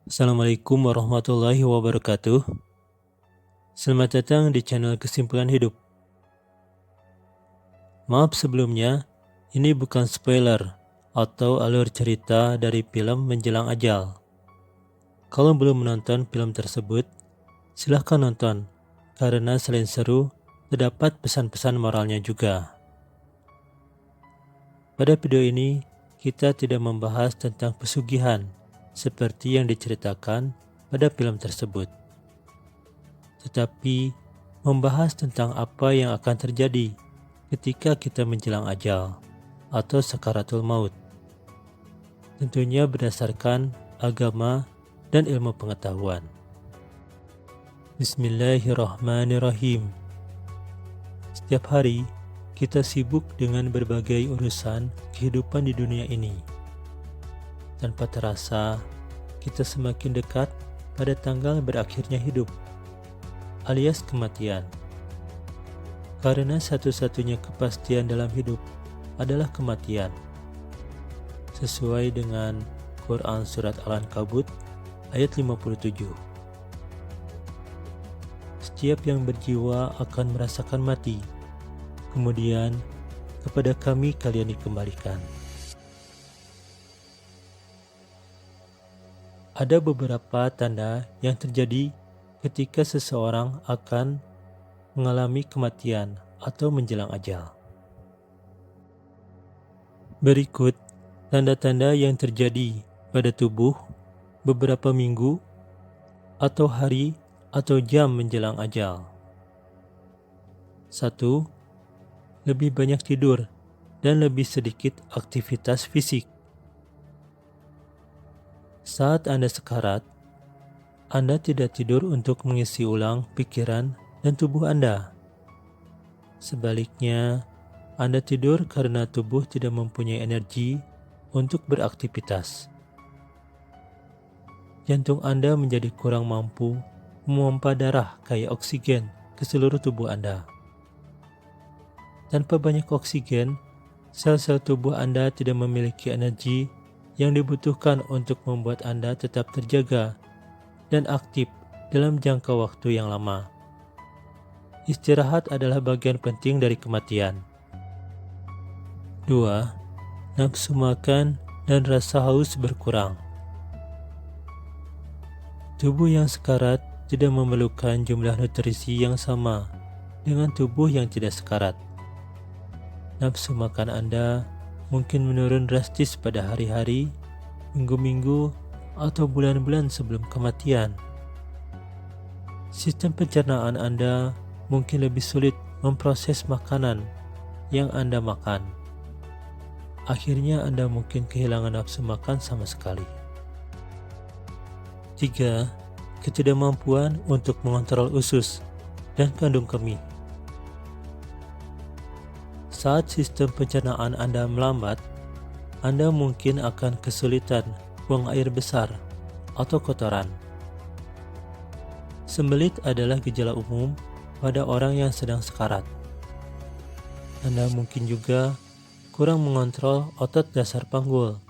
Assalamualaikum warahmatullahi wabarakatuh. Selamat datang di channel Kesimpulan Hidup. Maaf sebelumnya, ini bukan spoiler atau alur cerita dari film Menjelang Ajal. Kalau belum menonton film tersebut, silahkan nonton, karena selain seru, terdapat pesan-pesan moralnya juga. Pada video ini, kita tidak membahas tentang pesugihan, seperti yang diceritakan pada film tersebut, tetapi membahas tentang apa yang akan terjadi ketika kita menjelang ajal atau sakaratul maut. Tentunya berdasarkan agama dan ilmu pengetahuan. Bismillahirrahmanirrahim. Setiap hari kita sibuk dengan berbagai urusan kehidupan di dunia ini. Tanpa terasa, kita semakin dekat pada tanggal berakhirnya hidup, alias kematian. Karena satu-satunya kepastian dalam hidup adalah kematian. Sesuai dengan Quran Surat Al-Ankabut ayat 57. Setiap yang berjiwa akan merasakan mati, kemudian kepada kami kalian dikembalikan. Ada beberapa tanda yang terjadi ketika seseorang akan mengalami kematian atau menjelang ajal. Berikut tanda-tanda yang terjadi pada tubuh beberapa minggu atau hari atau jam menjelang ajal. 1. Lebih banyak tidur dan lebih sedikit aktivitas fisik. Saat Anda sekarat, Anda tidak tidur untuk mengisi ulang pikiran dan tubuh Anda. Sebaliknya, Anda tidur karena tubuh tidak mempunyai energi untuk beraktivitas. Jantung Anda menjadi kurang mampu memompa darah kaya oksigen ke seluruh tubuh Anda. Tanpa banyak oksigen, sel-sel tubuh Anda tidak memiliki energi yang dibutuhkan untuk membuat Anda tetap terjaga dan aktif dalam jangka waktu yang lama. Istirahat adalah bagian penting dari kematian. 2. Nafsu makan dan rasa haus berkurang. Tubuh yang sekarat tidak memerlukan jumlah nutrisi yang sama dengan tubuh yang tidak sekarat. Nafsu makan Anda mungkin menurun drastis pada hari-hari, minggu-minggu, atau bulan-bulan sebelum kematian. Sistem pencernaan Anda mungkin lebih sulit memproses makanan yang Anda makan. Akhirnya Anda mungkin kehilangan nafsu makan sama sekali. 3. Ketidakmampuan untuk mengontrol usus dan kandung kemih. Saat sistem pencernaan Anda melambat, Anda mungkin akan kesulitan buang air besar atau kotoran. Sembelit adalah gejala umum pada orang yang sedang sekarat. Anda mungkin juga kurang mengontrol otot dasar panggul,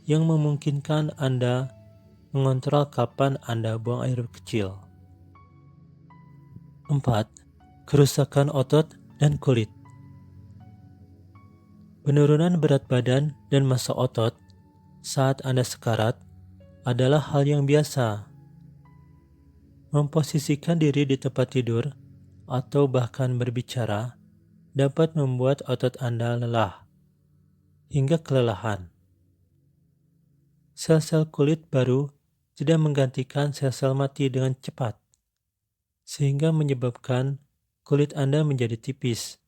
yang memungkinkan Anda mengontrol kapan Anda buang air kecil. 4. Kerusakan otot dan kulit. Penurunan berat badan dan massa otot saat Anda sekarat adalah hal yang biasa. Memposisikan diri di tempat tidur atau bahkan berbicara dapat membuat otot Anda lelah hingga kelelahan. Sel-sel kulit baru tidak menggantikan sel-sel mati dengan cepat, sehingga menyebabkan kulit Anda menjadi tipis.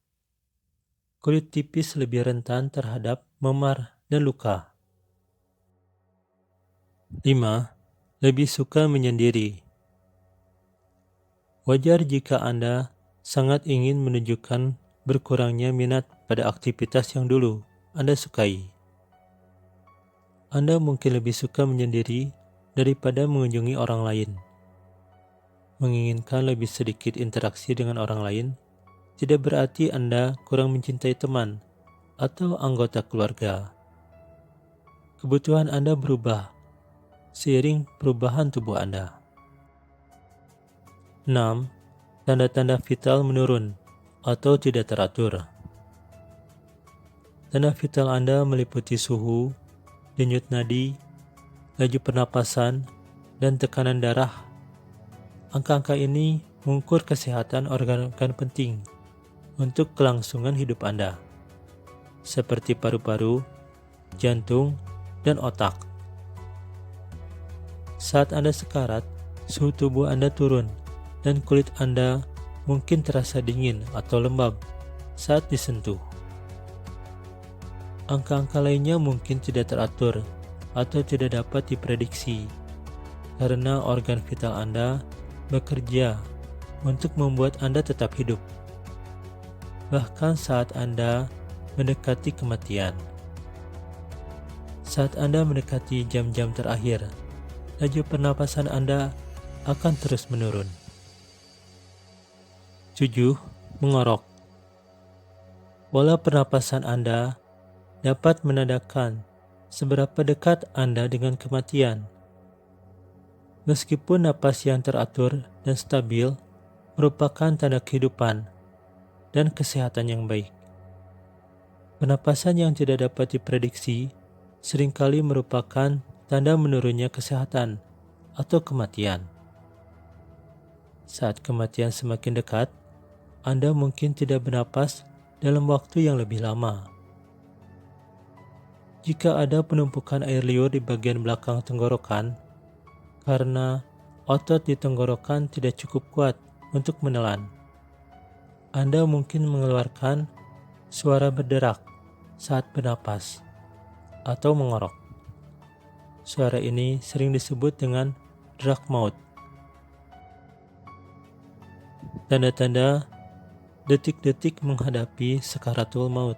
Kulit tipis lebih rentan terhadap memar dan luka. 5. Lebih suka menyendiri. Wajar jika Anda sangat ingin menunjukkan berkurangnya minat pada aktivitas yang dulu Anda sukai. Anda mungkin lebih suka menyendiri daripada mengunjungi orang lain. Menginginkan lebih sedikit interaksi dengan orang lain tidak berarti Anda kurang mencintai teman atau anggota keluarga. Kebutuhan Anda berubah seiring perubahan tubuh Anda. 6. Tanda-tanda vital menurun atau tidak teratur. Tanda vital Anda meliputi suhu, denyut nadi, laju pernapasan, dan tekanan darah. Angka-angka ini mengukur kesehatan organ-organ penting untuk kelangsungan hidup Anda, seperti paru-paru, jantung, dan otak. Saat Anda sekarat, suhu tubuh Anda turun dan kulit Anda mungkin terasa dingin atau lembab saat disentuh. Angka-angka lainnya mungkin tidak teratur atau tidak dapat diprediksi karena organ vital Anda bekerja untuk membuat Anda tetap hidup, bahkan saat Anda mendekati kematian. Saat Anda mendekati jam-jam terakhir, laju pernapasan Anda akan terus menurun. 7. Mengorok. Pola pernapasan Anda dapat menandakan seberapa dekat Anda dengan kematian. Meskipun napas yang teratur dan stabil merupakan tanda kehidupan dan kesehatan yang baik, pernapasan yang tidak dapat diprediksi seringkali merupakan tanda menurunnya kesehatan atau kematian. Saat kematian semakin dekat, Anda mungkin tidak bernapas dalam waktu yang lebih lama. Jika ada penumpukan air liur di bagian belakang tenggorokan, karena otot di tenggorokan tidak cukup kuat untuk menelan, Anda mungkin mengeluarkan suara berderak saat bernapas atau mengorok. Suara ini sering disebut dengan drag maut. Tanda-tanda detik-detik menghadapi sakaratul maut.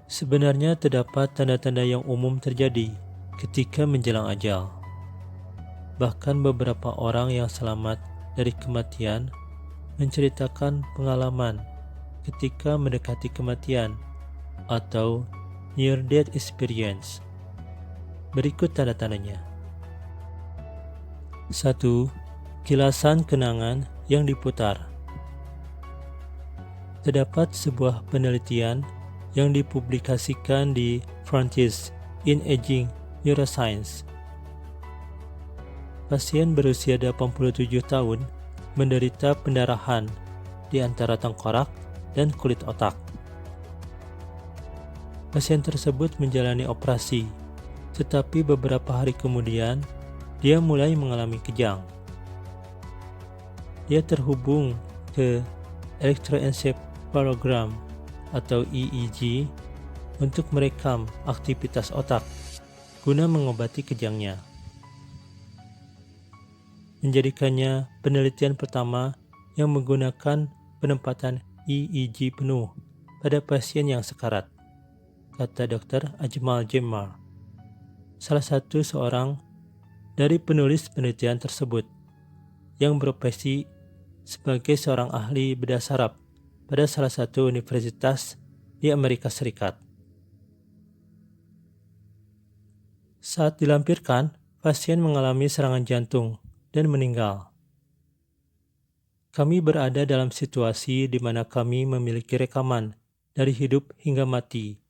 Sebenarnya terdapat tanda-tanda yang umum terjadi ketika menjelang ajal. Bahkan beberapa orang yang selamat dari kematian menceritakan pengalaman ketika mendekati kematian atau near-death experience. Berikut tanda-tandanya. 1. Kilasan kenangan yang diputar. Terdapat sebuah penelitian yang dipublikasikan di Frontiers in Aging Neuroscience. Pasien berusia 87 tahun menderita pendarahan di antara tengkorak dan kulit otak. Pasien tersebut menjalani operasi, tetapi beberapa hari kemudian dia mulai mengalami kejang. Dia terhubung ke elektroencephalogram atau EEG untuk merekam aktivitas otak guna mengobati kejangnya, menjadikannya penelitian pertama yang menggunakan penempatan EEG penuh pada pasien yang sekarat, kata Dr. Ajmal Jemar, salah satu seorang dari penulis penelitian tersebut yang berprofesi sebagai seorang ahli bedah saraf pada salah satu universitas di Amerika Serikat. Saat dilampirkan, pasien mengalami serangan jantung dan meninggal. Kami berada dalam situasi di mana kami memiliki rekaman dari hidup hingga mati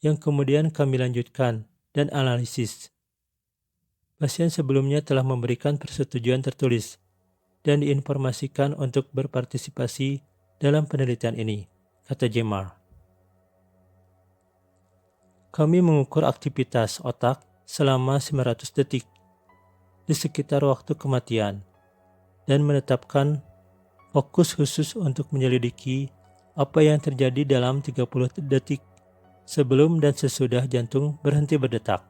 yang kemudian kami lanjutkan dan analisis. Pasien sebelumnya telah memberikan persetujuan tertulis dan diinformasikan untuk berpartisipasi dalam penelitian ini, kata Jemar. Kami mengukur aktivitas otak selama 900 detik di sekitar waktu kematian dan menetapkan fokus khusus untuk menyelidiki apa yang terjadi dalam 30 detik sebelum dan sesudah jantung berhenti berdetak.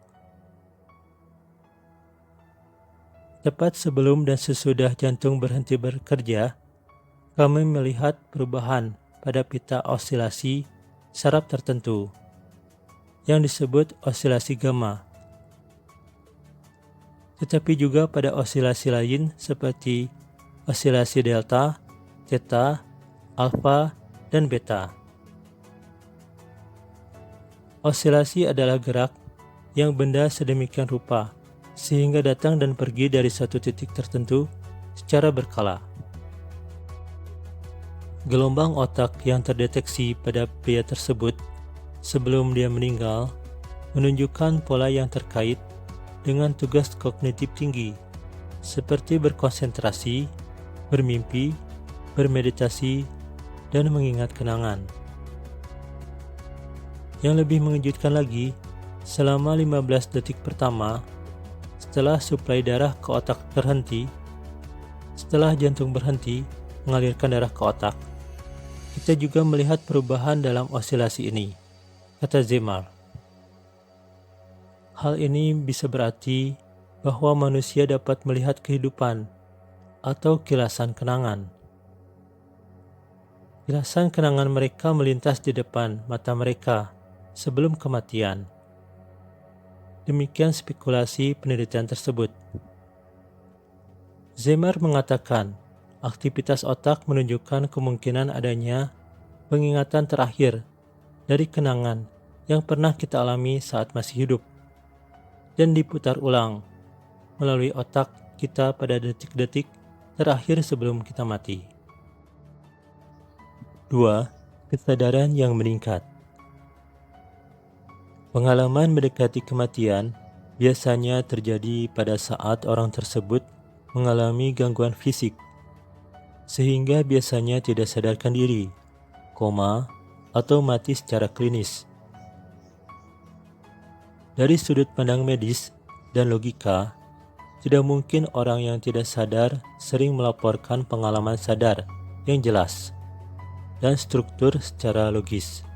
Tepat sebelum dan sesudah jantung berhenti bekerja, kami melihat perubahan pada pita osilasi saraf tertentu yang disebut osilasi gamma, tetapi juga pada osilasi lain seperti osilasi delta, theta, alfa, dan beta. Osilasi adalah gerak yang benda sedemikian rupa sehingga datang dan pergi dari satu titik tertentu secara berkala. Gelombang otak yang terdeteksi pada pria tersebut sebelum dia meninggal menunjukkan pola yang terkait dengan tugas kognitif tinggi, seperti berkonsentrasi, bermimpi, bermeditasi, dan mengingat kenangan. Yang lebih mengejutkan lagi, selama 15 detik pertama, setelah suplai darah ke otak terhenti, setelah jantung berhenti mengalirkan darah ke otak, kita juga melihat perubahan dalam osilasi ini, kata Zemar. Hal ini bisa berarti bahwa manusia dapat melihat kehidupan atau kilasan kenangan. Kilasan kenangan mereka melintas di depan mata mereka sebelum kematian. Demikian spekulasi penelitian tersebut. Zemar mengatakan, aktivitas otak menunjukkan kemungkinan adanya pengingatan terakhir dari kenangan yang pernah kita alami saat masih hidup dan diputar ulang melalui otak kita pada detik-detik terakhir sebelum kita mati. 2. Kesadaran yang meningkat. Pengalaman mendekati kematian biasanya terjadi pada saat orang tersebut mengalami gangguan fisik, sehingga biasanya tidak sadarkan diri, koma, atau mati secara klinis. Dari sudut pandang medis dan logika, tidak mungkin orang yang tidak sadar sering melaporkan pengalaman sadar yang jelas dan struktur secara logis.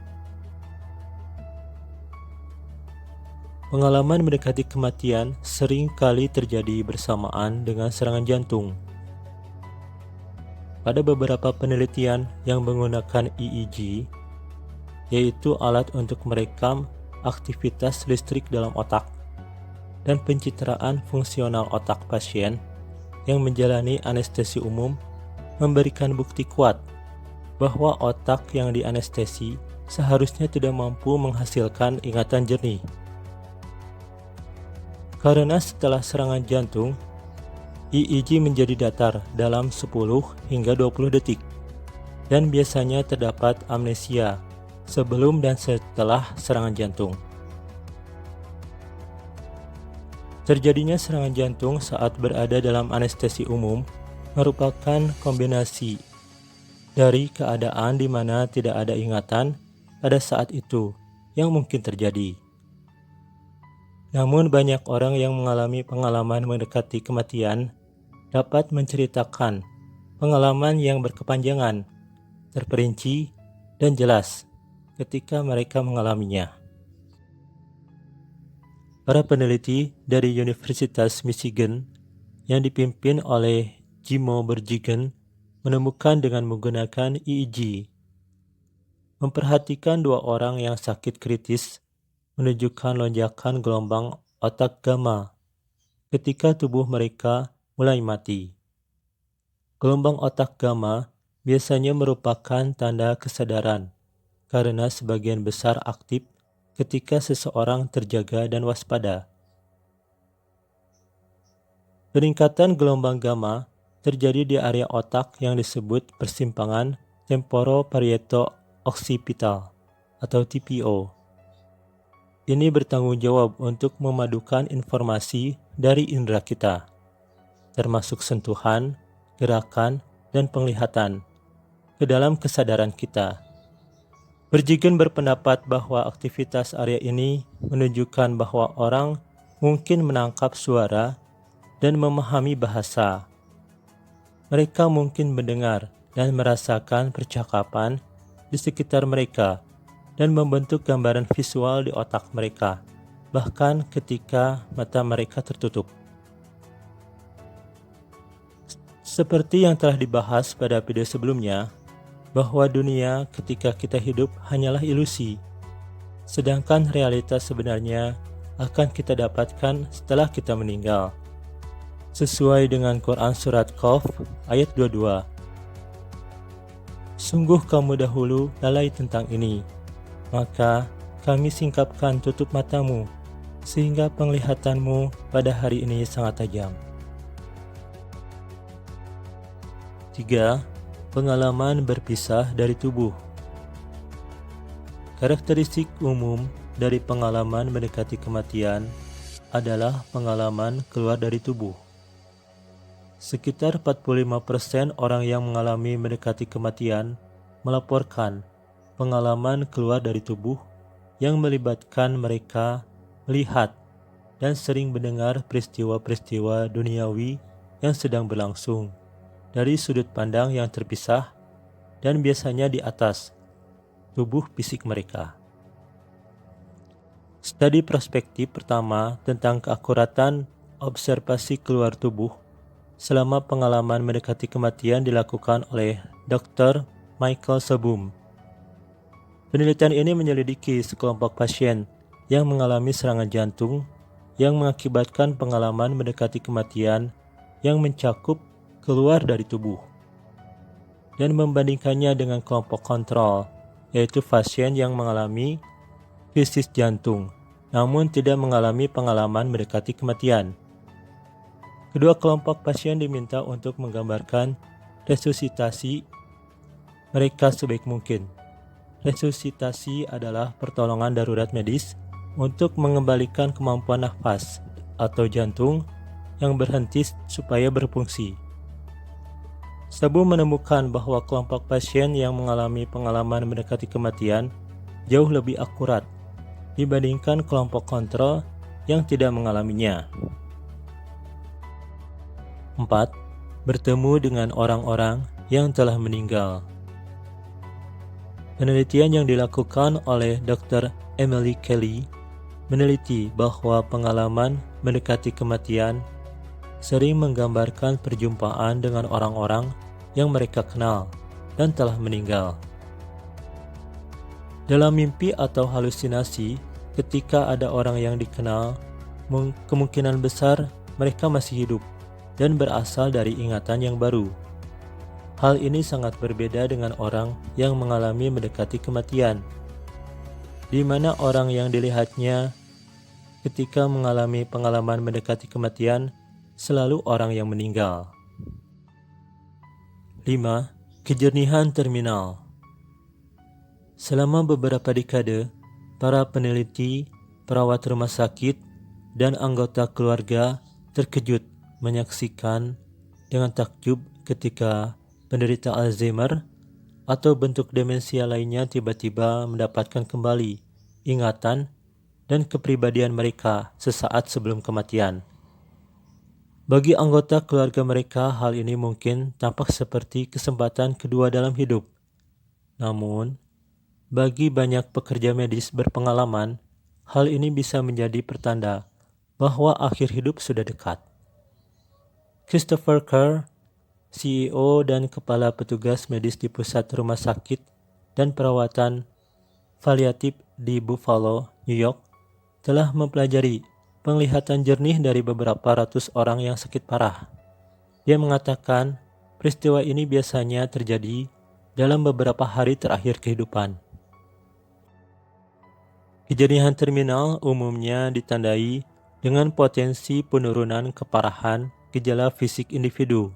Pengalaman mendekati kematian sering kali terjadi bersamaan dengan serangan jantung. Pada beberapa penelitian yang menggunakan EEG, yaitu alat untuk merekam aktivitas listrik dalam otak, dan pencitraan fungsional otak pasien yang menjalani anestesi umum memberikan bukti kuat bahwa otak yang dianestesi seharusnya tidak mampu menghasilkan ingatan jernih. Karena setelah serangan jantung, EEG menjadi datar dalam 10 hingga 20 detik, dan biasanya terdapat amnesia sebelum dan setelah serangan jantung. Terjadinya serangan jantung saat berada dalam anestesi umum merupakan kombinasi dari keadaan di mana tidak ada ingatan pada saat itu yang mungkin terjadi. Namun banyak orang yang mengalami pengalaman mendekati kematian dapat menceritakan pengalaman yang berkepanjangan, terperinci, dan jelas ketika mereka mengalaminya. Para peneliti dari Universitas Michigan yang dipimpin oleh Jimo Berjigen menemukan dengan menggunakan EEG, memperhatikan 2 orang yang sakit kritis menunjukkan lonjakan gelombang otak gamma ketika tubuh mereka mulai mati. Gelombang otak gamma biasanya merupakan tanda kesadaran karena sebagian besar aktif ketika seseorang terjaga dan waspada. Peningkatan gelombang gamma terjadi di area otak yang disebut persimpangan temporoparieto-occipital atau TPO. Ini bertanggung jawab untuk memadukan informasi dari indera kita, termasuk sentuhan, gerakan, dan penglihatan, ke dalam kesadaran kita. Berjigen berpendapat bahwa aktivitas area ini menunjukkan bahwa orang mungkin menangkap suara dan memahami bahasa. Mereka mungkin mendengar dan merasakan percakapan di sekitar mereka dan membentuk gambaran visual di otak mereka, bahkan ketika mata mereka tertutup. Seperti yang telah dibahas pada video sebelumnya, bahwa dunia ketika kita hidup hanyalah ilusi, sedangkan realitas sebenarnya akan kita dapatkan setelah kita meninggal. Sesuai dengan Quran Surat Qaf ayat 22. Sungguh kamu dahulu lalai tentang ini, maka kami singkapkan tutup matamu sehingga penglihatanmu pada hari ini sangat tajam. 3. Pengalaman berpisah dari tubuh. Karakteristik umum dari pengalaman mendekati kematian adalah pengalaman keluar dari tubuh. Sekitar 45% orang yang mengalami mendekati kematian melaporkan pengalaman keluar dari tubuh yang melibatkan mereka melihat dan sering mendengar peristiwa-peristiwa duniawi yang sedang berlangsung dari sudut pandang yang terpisah dan biasanya di atas tubuh fisik mereka. Studi prospektif pertama tentang keakuratan observasi keluar tubuh selama pengalaman mendekati kematian dilakukan oleh Dr. Michael Sabum. Penelitian ini menyelidiki sekelompok pasien yang mengalami serangan jantung yang mengakibatkan pengalaman mendekati kematian yang mencakup keluar dari tubuh, dan membandingkannya dengan kelompok kontrol, yaitu pasien yang mengalami krisis jantung namun tidak mengalami pengalaman mendekati kematian. Kedua kelompok pasien diminta untuk menggambarkan resusitasi mereka sebaik mungkin. Resusitasi adalah pertolongan darurat medis untuk mengembalikan kemampuan nafas atau jantung yang berhenti supaya berfungsi. Sabu menemukan bahwa kelompok pasien yang mengalami pengalaman mendekati kematian jauh lebih akurat dibandingkan kelompok kontrol yang tidak mengalaminya. 4. Bertemu dengan orang-orang yang telah meninggal. Penelitian yang dilakukan oleh Dr. Emily Kelly meneliti bahwa pengalaman mendekati kematian sering menggambarkan perjumpaan dengan orang-orang yang mereka kenal dan telah meninggal. Dalam mimpi atau halusinasi, ketika ada orang yang dikenal, kemungkinan besar mereka masih hidup dan berasal dari ingatan yang baru. Hal ini sangat berbeda dengan orang yang mengalami mendekati kematian, di mana orang yang dilihatnya ketika mengalami pengalaman mendekati kematian selalu orang yang meninggal. 5. Kejernihan terminal. Selama beberapa dekade, para peneliti, perawat rumah sakit, dan anggota keluarga terkejut menyaksikan dengan takjub ketika penderita Alzheimer atau bentuk demensia lainnya tiba-tiba mendapatkan kembali ingatan dan kepribadian mereka sesaat sebelum kematian. Bagi anggota keluarga mereka, hal ini mungkin tampak seperti kesempatan kedua dalam hidup. Namun, bagi banyak pekerja medis berpengalaman, hal ini bisa menjadi pertanda bahwa akhir hidup sudah dekat. Christopher Kerr, CEO dan Kepala Petugas Medis di Pusat Rumah Sakit dan Perawatan Paliatif di Buffalo, New York, telah mempelajari penglihatan jernih dari beberapa ratus orang yang sakit parah. Dia mengatakan peristiwa ini biasanya terjadi dalam beberapa hari terakhir kehidupan. Kejernihan terminal umumnya ditandai dengan potensi penurunan keparahan gejala fisik individu.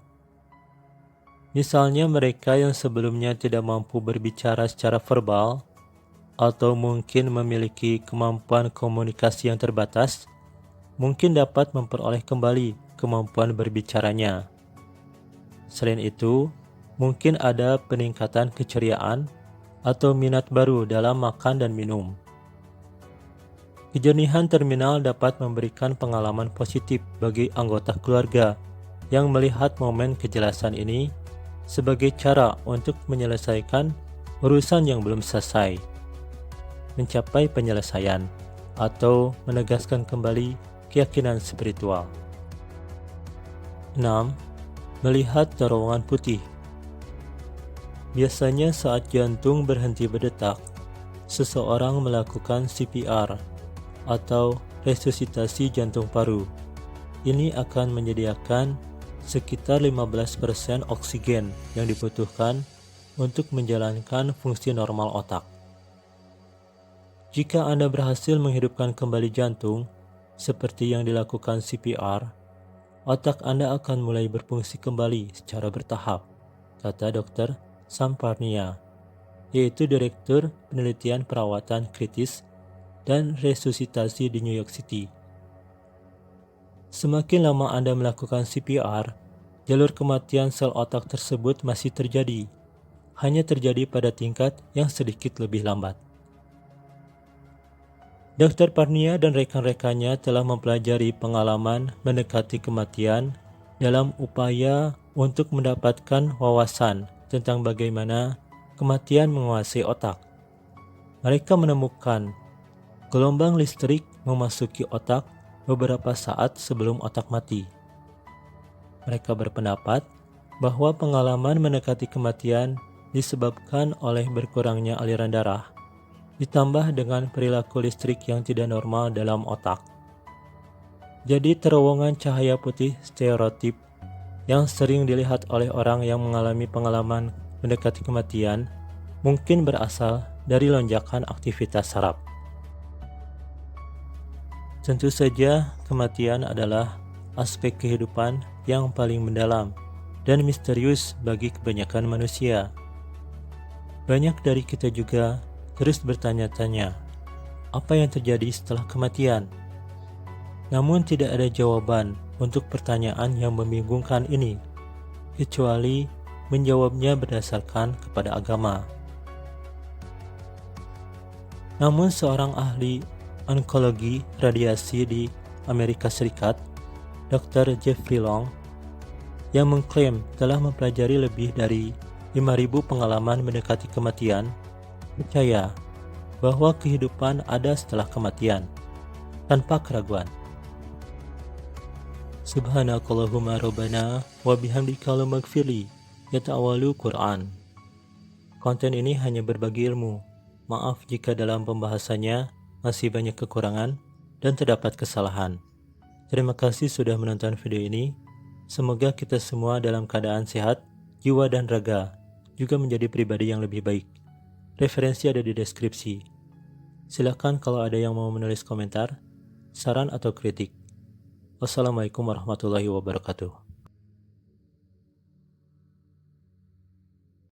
Misalnya mereka yang sebelumnya tidak mampu berbicara secara verbal atau mungkin memiliki kemampuan komunikasi yang terbatas, mungkin dapat memperoleh kembali kemampuan berbicaranya. Selain itu, mungkin ada peningkatan keceriaan atau minat baru dalam makan dan minum. Kejernihan terminal dapat memberikan pengalaman positif bagi anggota keluarga yang melihat momen kejelasan ini sebagai cara untuk menyelesaikan urusan yang belum selesai, mencapai penyelesaian, atau menegaskan kembali keyakinan spiritual. 6. Melihat terowongan putih. Biasanya saat jantung berhenti berdetak, seseorang melakukan CPR atau resusitasi jantung paru. Ini akan menyediakan sekitar 15% oksigen yang dibutuhkan untuk menjalankan fungsi normal otak. Jika Anda berhasil menghidupkan kembali jantung, seperti yang dilakukan CPR, otak Anda akan mulai berfungsi kembali secara bertahap, kata Dr. Samparnia, yaitu Direktur Penelitian Perawatan Kritis dan Resusitasi di New York City. Semakin lama Anda melakukan CPR, jalur kematian sel otak tersebut masih terjadi, hanya terjadi pada tingkat yang sedikit lebih lambat. Dr. Parnia dan rekan-rekannya telah mempelajari pengalaman mendekati kematian dalam upaya untuk mendapatkan wawasan tentang bagaimana kematian menguasai otak. Mereka menemukan gelombang listrik memasuki otak beberapa saat sebelum otak mati. Mereka berpendapat bahwa pengalaman mendekati kematian disebabkan oleh berkurangnya aliran darah, ditambah dengan perilaku listrik yang tidak normal dalam otak. Jadi terowongan cahaya putih stereotip yang sering dilihat oleh orang yang mengalami pengalaman mendekati kematian mungkin berasal dari lonjakan aktivitas saraf. Tentu saja kematian adalah aspek kehidupan yang paling mendalam dan misterius bagi kebanyakan manusia. Banyak dari kita juga terus bertanya-tanya, apa yang terjadi setelah kematian? Namun tidak ada jawaban untuk pertanyaan yang membingungkan ini, kecuali menjawabnya berdasarkan kepada agama. Namun seorang ahli onkologi radiasi di Amerika Serikat, Dr. Jeffrey Long, yang mengklaim telah mempelajari lebih dari 5.000 pengalaman mendekati kematian, percaya bahwa kehidupan ada setelah kematian, tanpa keraguan. Subhanakallahumma rabbana wa bihamdika maghfirli yata'awalu Quran. Konten ini hanya berbagi ilmu. Maaf jika dalam pembahasannya masih banyak kekurangan dan terdapat kesalahan. Terima kasih sudah menonton video ini. Semoga kita semua dalam keadaan sehat, jiwa dan raga, juga menjadi pribadi yang lebih baik. Referensi ada di deskripsi. Silakan kalau ada yang mau menulis komentar, saran atau kritik. Wassalamualaikum warahmatullahi wabarakatuh.